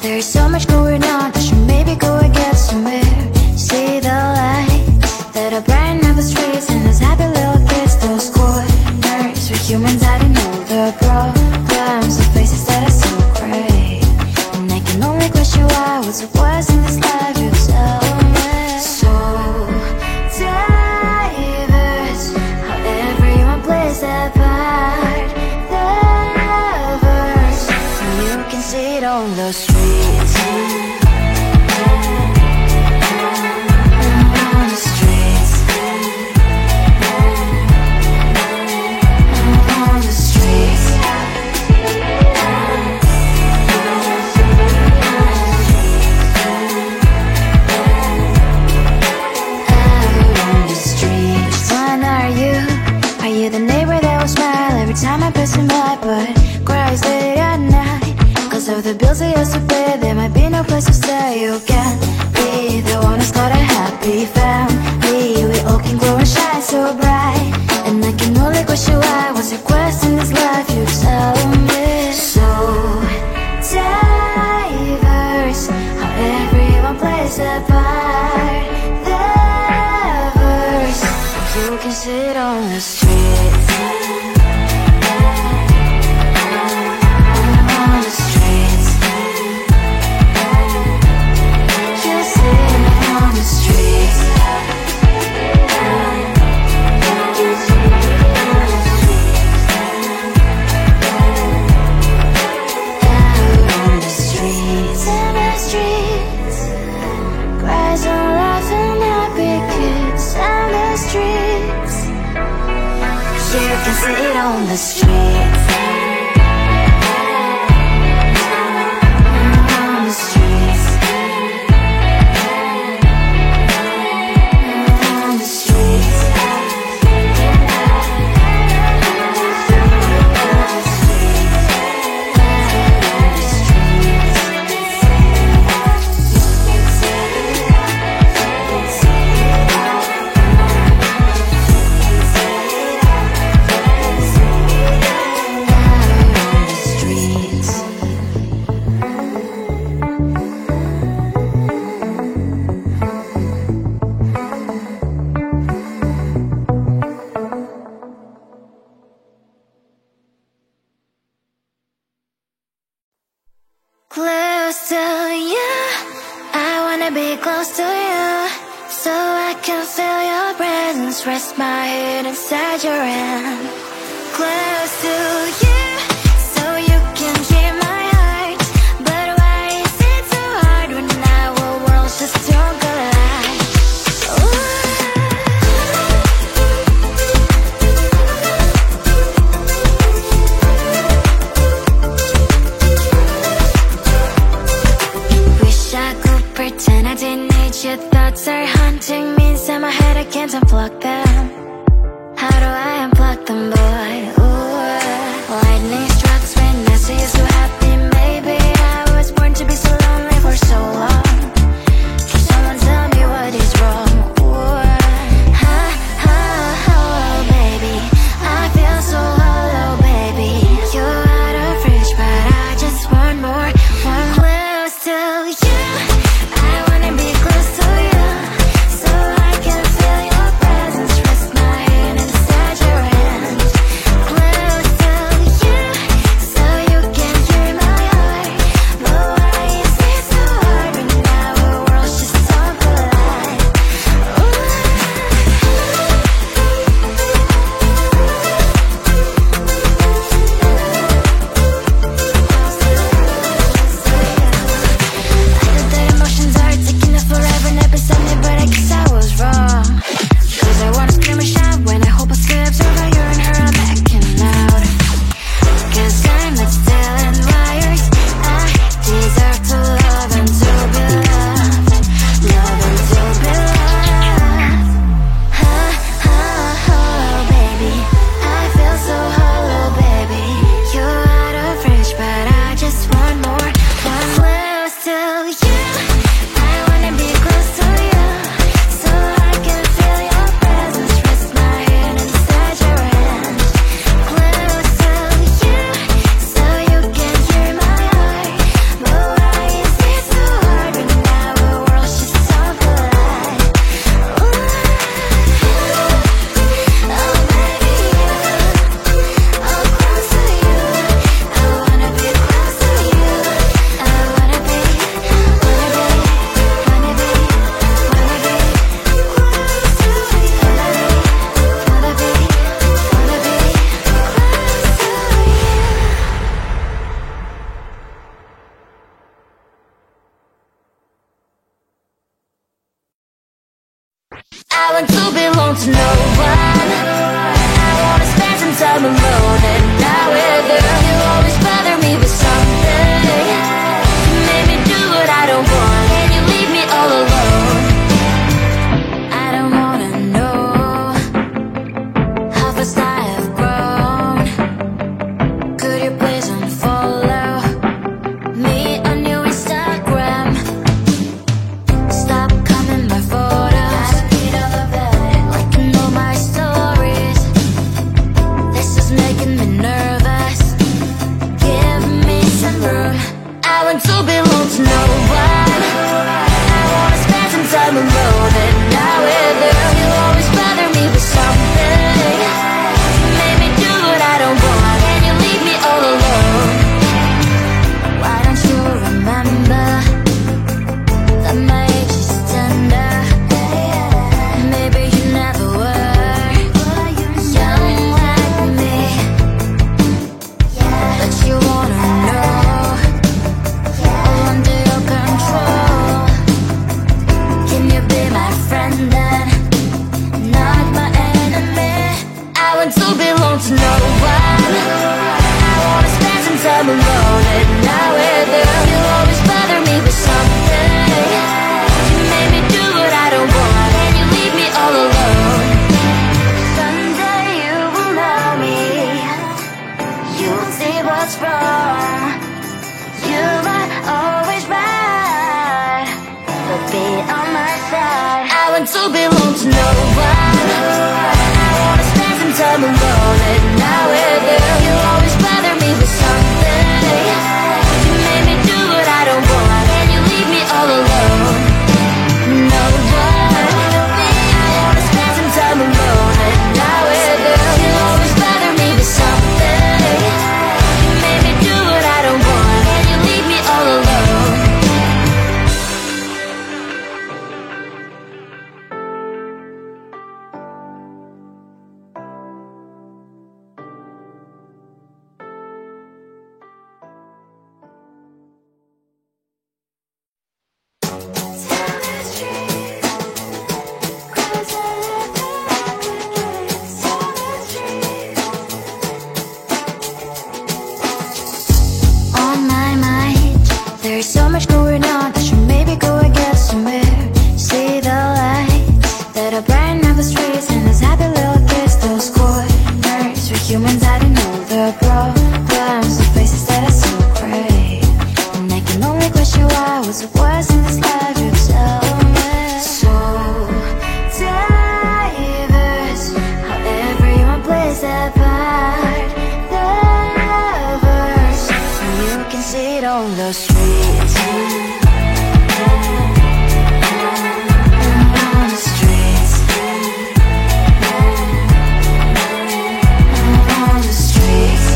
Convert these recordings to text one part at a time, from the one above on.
There's so much going on, I should maybe go and get somewhere. See the lights that are brighten up the streets, and those happy little kids, those corners where humans hiding all the problems, the faces that are so gray. And I can only question why, what's the worst in this life, you tell me. So diverse, how everyone plays their part. The verse, you can see it on the streets. Time I pass him by, but cries late at night. Cause of the bills I used to pay, there might be no place to stay. You can't be the one who's got a happy family. We all can grow and shine so bright. And I can only question why, what's your quest in this life, you tell me. So diverse, how everyone plays their part. The verse, you can sit on the streets. You can sit on the streets. On the streets. On the streets. Close to you, I wanna be close to you, so I can feel your presence, rest my head inside your hand. Close to you, so you can hear my heart, but why is it so hard when our worlds just don't collide? Pretend I didn't need your thoughts are haunting me inside my head, I can't unplug them. How do I unplug them, boy? Ooh, lightning strikes when I see you so happy. Maybe I was born to be so lonely for so long. Can someone tell me what is wrong? Ooh, oh, baby, I feel so hollow, baby. You're out of reach, but I just want more, one close to you. I want to belong to no one. I wanna spend some time alone and not with you. You always bother me with something. You made me do what I don't want, and you leave me all alone. I don't wanna know how fast I have grown. Could you please unfollow me on your Instagram? Stop coming my photos. I need all of it, liking all my stories. This is making me nervous. Give me some room. I want to belong to no one. I wanna spend some time alone and not with you. You always bother me with something. You made me do what I don't want, and you leave me all alone. Why don't you remember that my age is tender? Maybe you never were young like me, but you wanna know all under your control. Can you be my friend then, not my enemy? I want to belong to no one. I wanna spend some time alone and not with you. You always bother me with something. You made me do what I don't want, and you leave me all alone. Someday you will know me. You will see what's wrong. You might always right, but be on my side. I want to belong to no one. I wanna spend some time alone and not with you. You always bother me with something. You made me do what I don't want, and you leave me all alone. No one. I wanna spend some time alone and not with you. You always bother me with something. You made me do what I don't want, and you leave me all alone. On my mind, there's so much going on that should maybe go and get somewhere. See the lights that are brighten up the streets, and those happy little kids, those corners where humans hiding all their problems, the faces that are so gray. And I can only question why was it worse in this life, you tell me. So diverse, how everyone plays their part. Lovers, you can see it on the streets. On the streets. On the streets.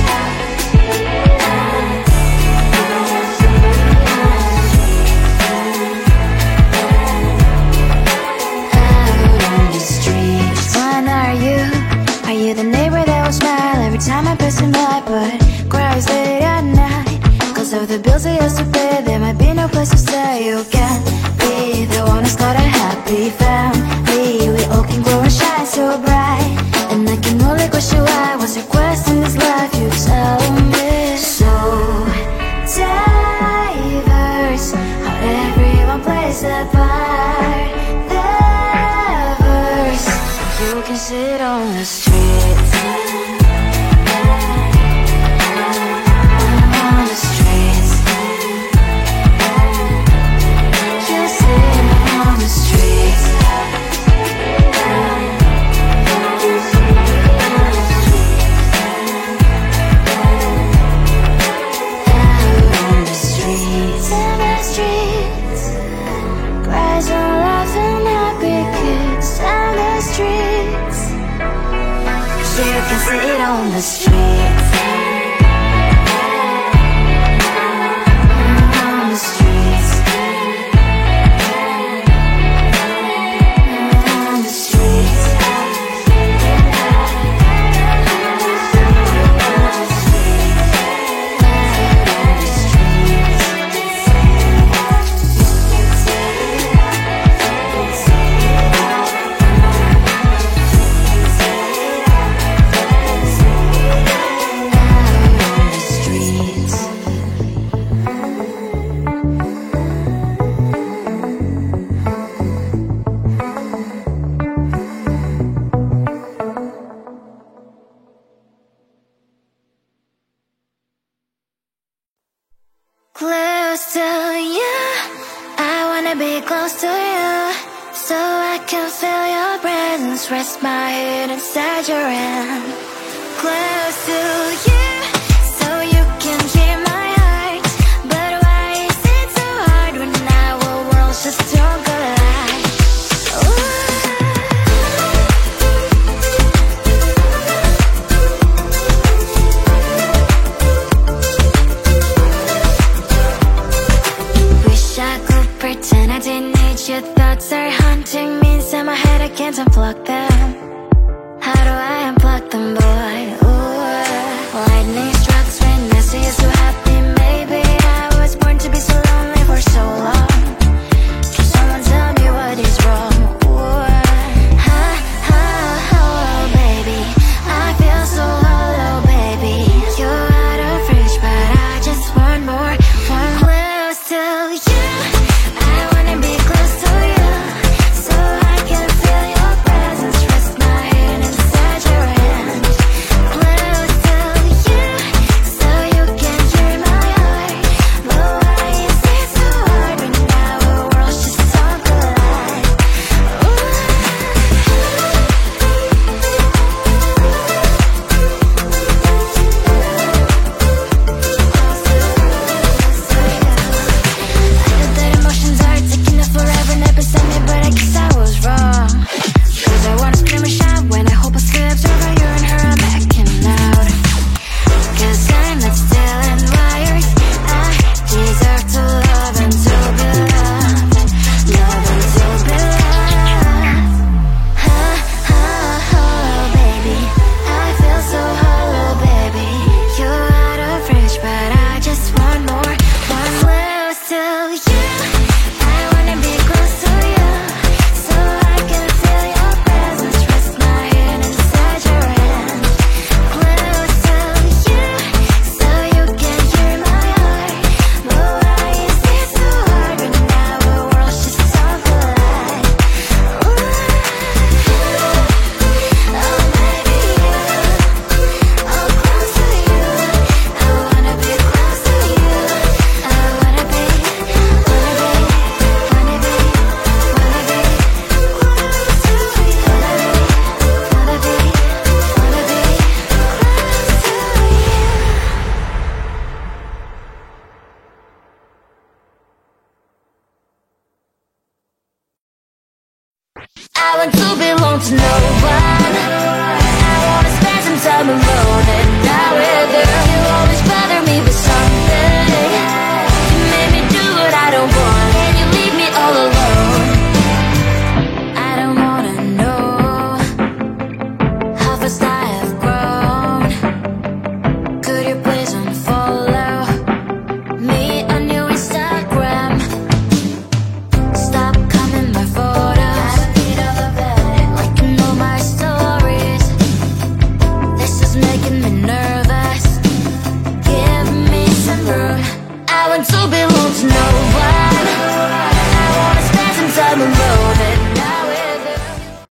Out on the streets. When are you? Are you the neighbor that will smile every time I pass him by, but cries late at night? Cause of the bills I used to pay, there might be no place to stay. You can't be the one who's got a happy family. We all can grow and shine so bright, and I can only question why was your quest in this life, you tell me. So diverse, how everyone plays their part. Lovers, you can sit on the streets. On the streets. You sit on the streets. Out on the streets. In the streets. Cries and laughing happy kids. On the streets. You can sit on the streets. On the streets. On the streets. wanna be close to you, so I can feel your presence. Rest my head inside your hand. Close to you, so you can hear my heart. But why is it so hard when our worlds just don't collide? Wish I could pretend I didn't need your thoughts are haunting me inside my head. I can't unplug them. How do I unplug them?